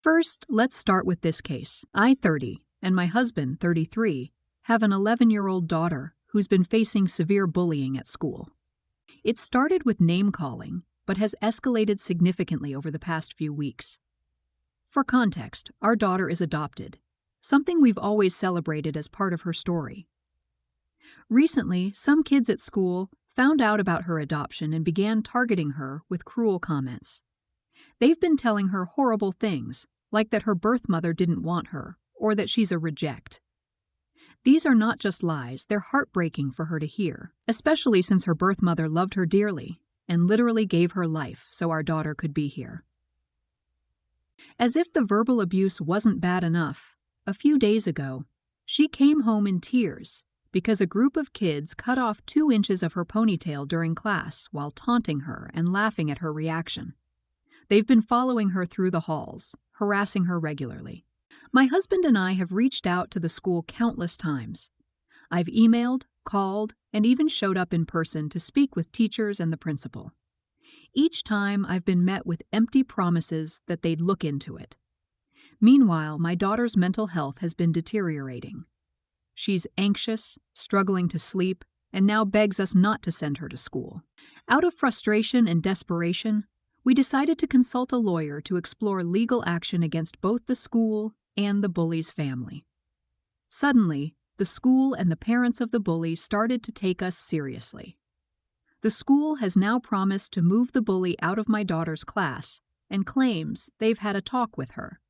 First, let's start with this case. I, 30, and my husband, 33, have an 11-year-old daughter who's been facing severe bullying at school. It started with name-calling, but has escalated significantly over the past few weeks. For context, our daughter is adopted, something we've always celebrated as part of her story. Recently, some kids at school found out about her adoption and began targeting her with cruel comments. They've been telling her horrible things, like that her birth mother didn't want her, or that she's a reject. These are not just lies, they're heartbreaking for her to hear, especially since her birth mother loved her dearly and literally gave her life so our daughter could be here. As if the verbal abuse wasn't bad enough, a few days ago, she came home in tears because a group of kids cut off 2 inches of her ponytail during class while taunting her and laughing at her reaction. They've been following her through the halls, harassing her regularly. My husband and I have reached out to the school countless times. I've emailed, called, and even showed up in person to speak with teachers and the principal. Each time I've been met with empty promises that they'd look into it. Meanwhile, my daughter's mental health has been deteriorating. She's anxious, struggling to sleep, and now begs us not to send her to school. Out of frustration and desperation, we decided to consult a lawyer to explore legal action against both the school and the Bullies family. Suddenly, the school and the parents of the bullies started to take us seriously. The school has now promised to move the bully out of my daughter's class and claims they've had a talk with her.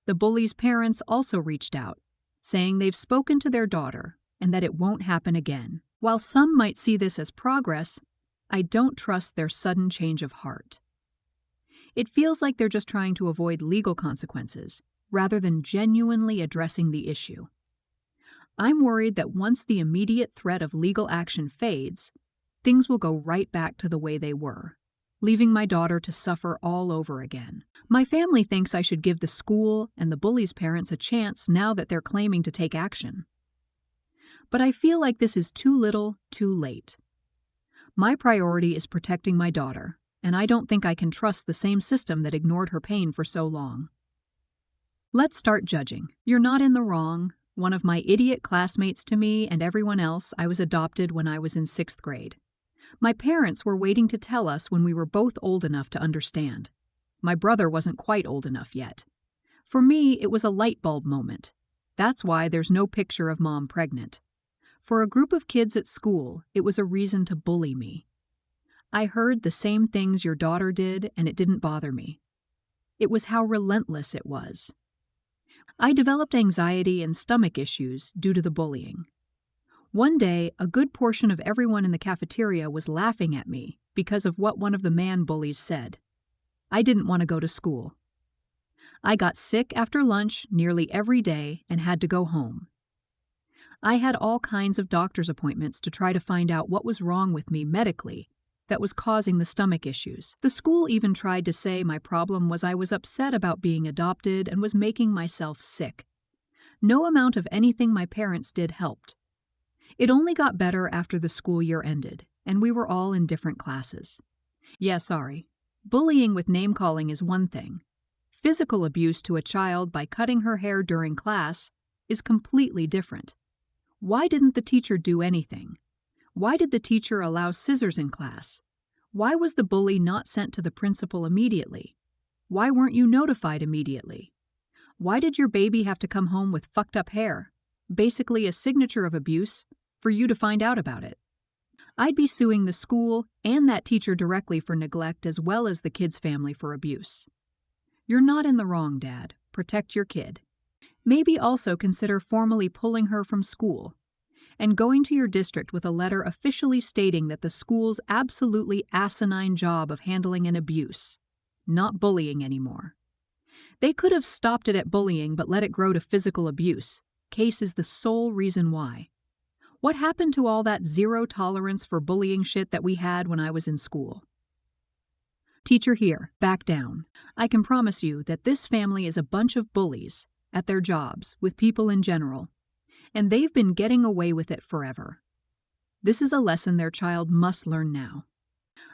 The bully's parents also reached out, saying they've spoken to their daughter and that it won't happen again. While some might see this as progress, I don't trust their sudden change of heart. It feels like they're just trying to avoid legal consequences, rather than genuinely addressing the issue. I'm worried that once the immediate threat of legal action fades, things will go right back to the way they were, leaving my daughter to suffer all over again. My family thinks I should give the school and the bullies' parents a chance now that they're claiming to take action. But I feel like this is too little, too late. My priority is protecting my daughter, and I don't think I can trust the same system that ignored her pain for so long. Let's start judging. You're not in the wrong. One of my idiot classmates to me and everyone else, I was adopted when I was in 6th grade. My parents were waiting to tell us when we were both old enough to understand. My brother wasn't quite old enough yet. For me, it was a light bulb moment. That's why there's no picture of Mom pregnant. For a group of kids at school, it was a reason to bully me. I heard the same things your daughter did, and it didn't bother me. It was how relentless it was. I developed anxiety and stomach issues due to the bullying. One day, a good portion of everyone in the cafeteria was laughing at me because of what one of the man bullies said. I didn't want to go to school. I got sick after lunch nearly every day and had to go home. I had all kinds of doctor's appointments to try to find out what was wrong with me medically that was causing the stomach issues. The school even tried to say my problem was I was upset about being adopted and was making myself sick. No amount of anything my parents did helped. It only got better after the school year ended, and we were all in different classes. Yeah, sorry. Bullying with name-calling is one thing. Physical abuse to a child by cutting her hair during class is completely different. Why didn't the teacher do anything? Why did the teacher allow scissors in class? Why was the bully not sent to the principal immediately? Why weren't you notified immediately? Why did your baby have to come home with fucked up hair, basically a signature of abuse, for you to find out about it? I'd be suing the school and that teacher directly for neglect as well as the kid's family for abuse. You're not in the wrong, Dad. Protect your kid. Maybe also consider formally pulling her from school and going to your district with a letter officially stating that the school's absolutely asinine job of handling an abuse, not bullying anymore. They could have stopped it at bullying but let it grow to physical abuse. Case is the sole reason why. What happened to all that zero tolerance for bullying shit that we had when I was in school? Teacher here, back down. I can promise you that this family is a bunch of bullies at their jobs with people in general, and they've been getting away with it forever. This is a lesson their child must learn now.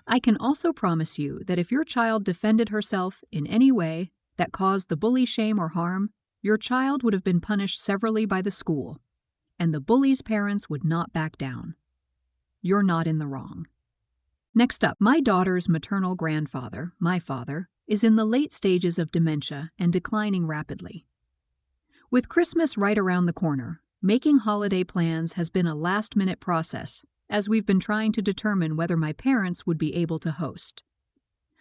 I can also promise you that if your child defended herself in any way, that caused the bully shame or harm, your child would have been punished severally by the school, and the bully's parents would not back down. You're not in the wrong. Next up, my daughter's maternal grandfather, my father, is in the late stages of dementia and declining rapidly. With Christmas right around the corner, making holiday plans has been a last-minute process, as we've been trying to determine whether my parents would be able to host.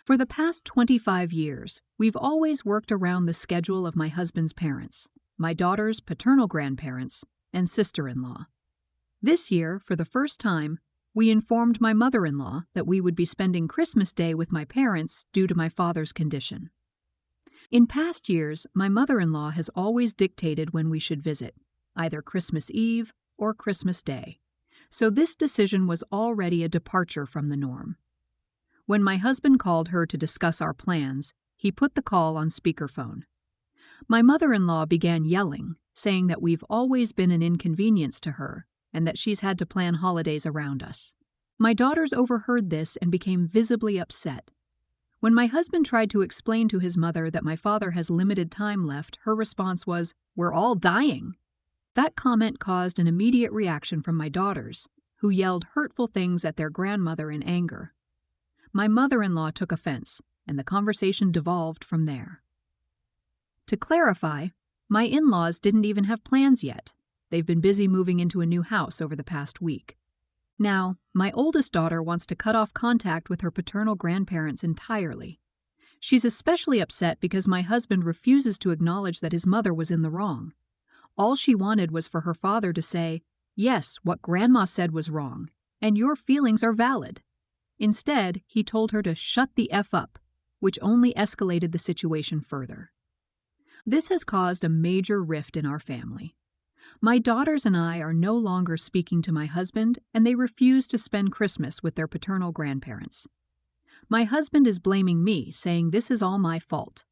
For the past 25 years, we've always worked around the schedule of my husband's parents, my daughter's paternal grandparents, and sister-in-law. This year, for the first time, we informed my mother-in-law that we would be spending Christmas Day with my parents due to my father's condition. In past years, my mother-in-law has always dictated when we should visit, either Christmas Eve or Christmas Day, so this decision was already a departure from the norm. When my husband called her to discuss our plans, he put the call on speakerphone. My mother-in-law began yelling, saying that we've always been an inconvenience to her and that she's had to plan holidays around us. My daughters overheard this and became visibly upset. When my husband tried to explain to his mother that my father has limited time left, her response was, "We're all dying." That comment caused an immediate reaction from my daughters, who yelled hurtful things at their grandmother in anger. My mother-in-law took offense, and the conversation devolved from there. To clarify, my in-laws didn't even have plans yet. They've been busy moving into a new house over the past week. Now, my oldest daughter wants to cut off contact with her paternal grandparents entirely. She's especially upset because my husband refuses to acknowledge that his mother was in the wrong. All she wanted was for her father to say, "Yes, what Grandma said was wrong, and your feelings are valid." Instead, he told her to shut the F up, which only escalated the situation further. This has caused a major rift in our family. My daughters and I are no longer speaking to my husband, and they refuse to spend Christmas with their paternal grandparents. My husband is blaming me, saying this is all my fault.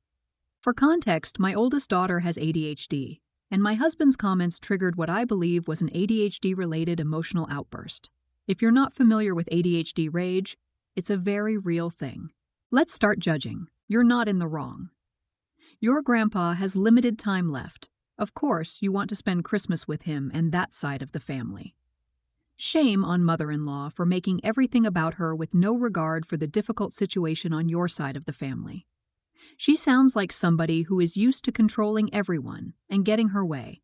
For context, my oldest daughter has ADHD, and my husband's comments triggered what I believe was an ADHD-related emotional outburst. If you're not familiar with ADHD rage, it's a very real thing. Let's start judging. You're not in the wrong. Your grandpa has limited time left. Of course, you want to spend Christmas with him and that side of the family. Shame on mother-in-law for making everything about her with no regard for the difficult situation on your side of the family. She sounds like somebody who is used to controlling everyone and getting her way.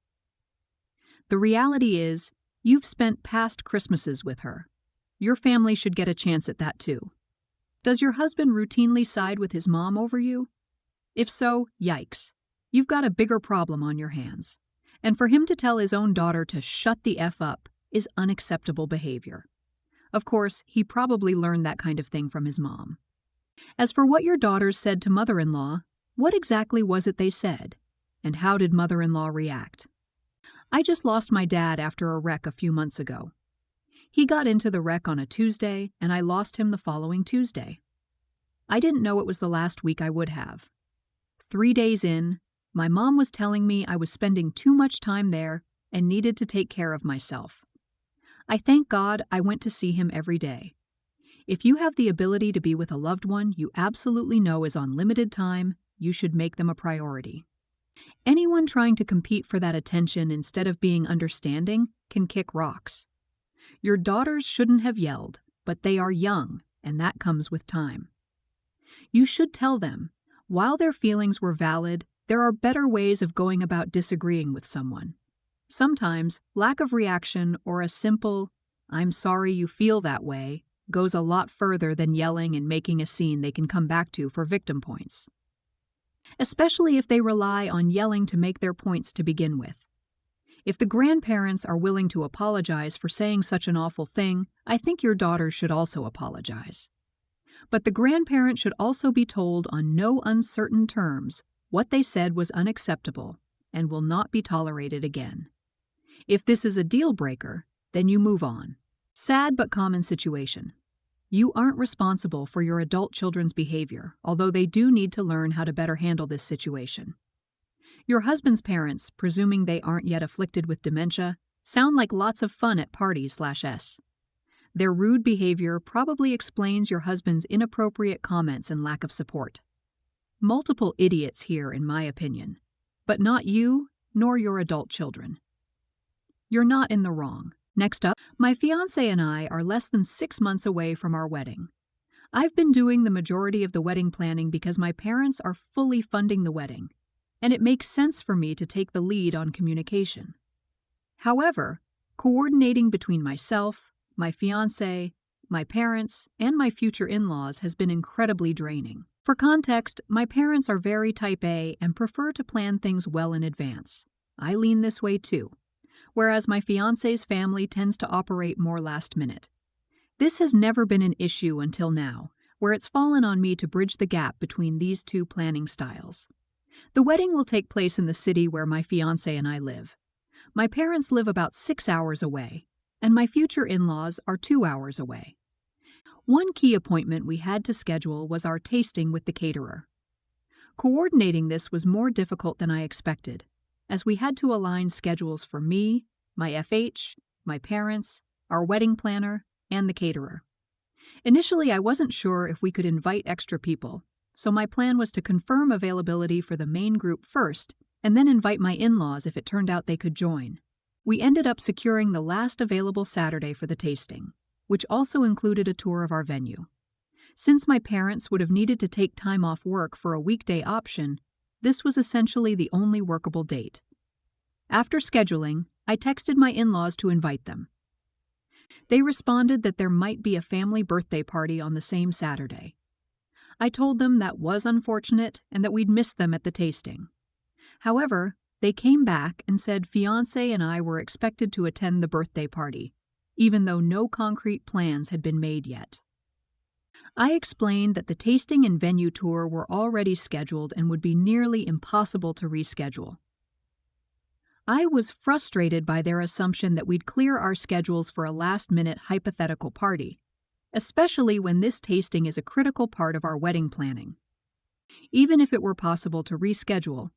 The reality is, you've spent past Christmases with her. Your family should get a chance at that too. Does your husband routinely side with his mom over you? If so, yikes. You've got a bigger problem on your hands. And for him to tell his own daughter to shut the F up is unacceptable behavior. Of course, he probably learned that kind of thing from his mom. As for what your daughters said to mother-in-law, what exactly was it they said? And how did mother-in-law react? I just lost my dad after a wreck a few months ago. He got into the wreck on a Tuesday, and I lost him the following Tuesday. I didn't know it was the last week I would have. 3 days in, my mom was telling me I was spending too much time there and needed to take care of myself. I thank God I went to see him every day. If you have the ability to be with a loved one you absolutely know is on limited time, you should make them a priority. Anyone trying to compete for that attention instead of being understanding can kick rocks. Your daughters shouldn't have yelled, but they are young, and that comes with time. You should tell them, while their feelings were valid, there are better ways of going about disagreeing with someone. Sometimes, lack of reaction or a simple, "I'm sorry you feel that way," goes a lot further than yelling and making a scene they can come back to for victim points. Especially if they rely on yelling to make their points to begin with. If the grandparents are willing to apologize for saying such an awful thing, I think your daughters should also apologize. But the grandparent should also be told on no uncertain terms what they said was unacceptable and will not be tolerated again. If this is a deal breaker, then you move on. Sad but common situation. You aren't responsible for your adult children's behavior, although they do need to learn how to better handle this situation. Your husband's parents, presuming they aren't yet afflicted with dementia, sound like lots of fun at parties/s. Their rude behavior probably explains your husband's inappropriate comments and lack of support. multiple idiots here in my opinion, but not you nor your adult children. You're not in the wrong. Next up, my fiancé and I are less than 6 months away from our wedding. I've been doing the majority of the wedding planning because my parents are fully funding the wedding, and it makes sense for me to take the lead on communication. However, coordinating between myself, my fiancé, my parents, and my future in-laws has been incredibly draining. For context, my parents are very type A and prefer to plan things well in advance. I lean this way too, whereas my fiancé's family tends to operate more last minute. This has never been an issue until now, where it's fallen on me to bridge the gap between these two planning styles. The wedding will take place in the city where my fiancé and I live. My parents live about 6 hours away, and my future in-laws are 2 hours away. One key appointment we had to schedule was our tasting with the caterer. Coordinating this was more difficult than I expected, as we had to align schedules for me, my FH, my parents, our wedding planner, and the caterer. Initially, I wasn't sure if we could invite extra people, so my plan was to confirm availability for the main group first and then invite my in-laws if it turned out they could join. We ended up securing the last available Saturday for the tasting, which also included a tour of our venue. Since my parents would have needed to take time off work for a weekday option, this was essentially the only workable date. After scheduling, I texted my in-laws to invite them. They responded that there might be a family birthday party on the same Saturday. I told them that was unfortunate and that we'd miss them at the tasting. However, they came back and said fiancé and I were expected to attend the birthday party, even though no concrete plans had been made yet. I explained that the tasting and venue tour were already scheduled and would be nearly impossible to reschedule. I was frustrated by their assumption that we'd clear our schedules for a last-minute hypothetical party, especially when this tasting is a critical part of our wedding planning. Even if it were possible to reschedule,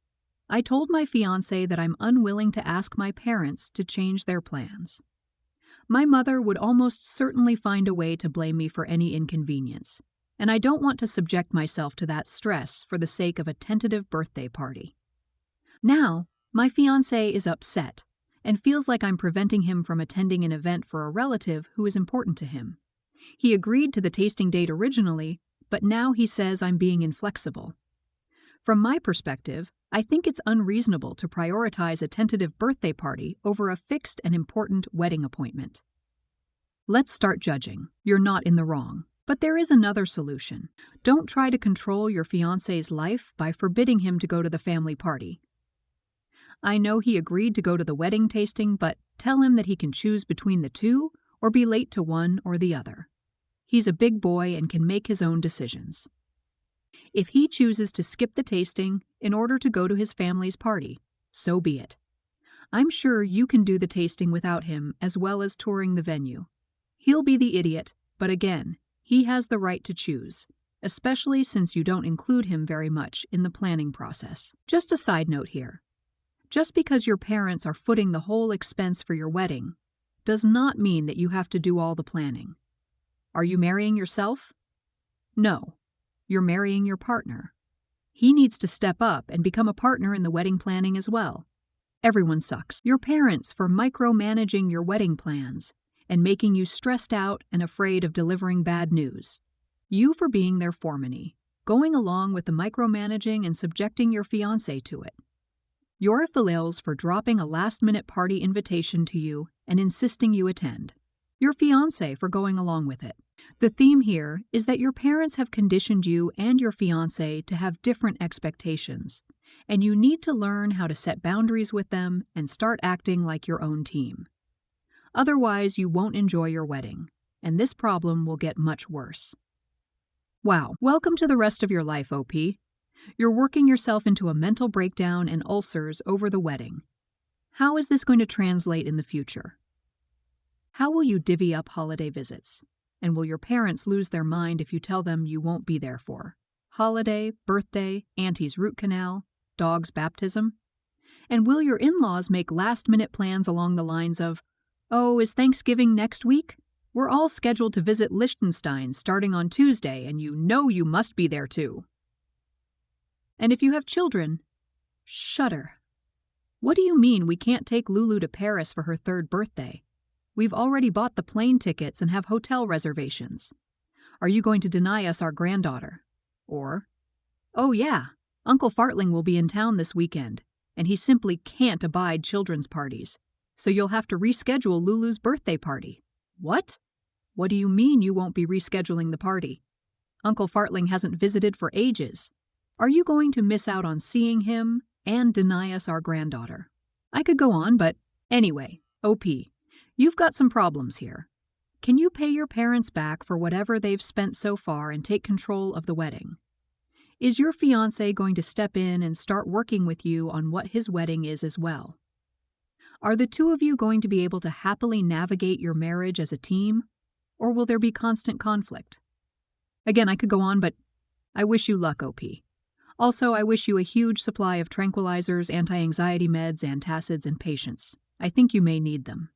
I told my fiancé that I'm unwilling to ask my parents to change their plans. My mother would almost certainly find a way to blame me for any inconvenience, and I don't want to subject myself to that stress for the sake of a tentative birthday party. Now, my fiancé is upset and feels like I'm preventing him from attending an event for a relative who is important to him. He agreed to the tasting date originally, but now he says I'm being inflexible. From my perspective, I think it's unreasonable to prioritize a tentative birthday party over a fixed and important wedding appointment. Let's start judging. You're not in the wrong. But there is another solution. Don't try to control your fiancé's life by forbidding him to go to the family party. I know he agreed to go to the wedding tasting, but tell him that he can choose between the two or be late to one or the other. He's a big boy and can make his own decisions. If he chooses to skip the tasting in order to go to his family's party, so be it. I'm sure you can do the tasting without him as well as touring the venue. He'll be the idiot, but again, he has the right to choose, especially since you don't include him very much in the planning process. Just a side note here. Just because your parents are footing the whole expense for your wedding does not mean that you have to do all the planning. Are you marrying yourself? No. You're marrying your partner. He needs to step up and become a partner in the wedding planning as well. Everyone sucks. Your parents for micromanaging your wedding plans and making you stressed out and afraid of delivering bad news. You for being their formany, going along with the micromanaging and subjecting your fiancé to it. Your filials for dropping a last-minute party invitation to you and insisting you attend. Your fiancé for going along with it. The theme here is that your parents have conditioned you and your fiancé to have different expectations, and you need to learn how to set boundaries with them and start acting like your own team. Otherwise, you won't enjoy your wedding, and this problem will get much worse. Wow, welcome to the rest of your life, OP. You're working yourself into a mental breakdown and ulcers over the wedding. How is this going to translate in the future? How will you divvy up holiday visits? And will your parents lose their mind if you tell them you won't be there for holiday, birthday, auntie's root canal, dog's baptism? And will your in-laws make last-minute plans along the lines of, "Oh, is Thanksgiving next week? We're all scheduled to visit Liechtenstein starting on Tuesday, and you know you must be there too." And if you have children, shudder. What do you mean we can't take Lulu to Paris for her 3rd birthday? We've already bought the plane tickets and have hotel reservations. Are you going to deny us our granddaughter? Or, oh yeah, Uncle Fartling will be in town this weekend, and he simply can't abide children's parties, so you'll have to reschedule Lulu's birthday party. What? What do you mean you won't be rescheduling the party? Uncle Fartling hasn't visited for ages. Are you going to miss out on seeing him and deny us our granddaughter? I could go on, but anyway, OP, you've got some problems here. Can you pay your parents back for whatever they've spent so far and take control of the wedding? Is your fiancé going to step in and start working with you on what his wedding is as well? Are the two of you going to be able to happily navigate your marriage as a team, or will there be constant conflict? Again, I could go on, but I wish you luck, OP. Also, I wish you a huge supply of tranquilizers, anti-anxiety meds, antacids, and patience. I think you may need them.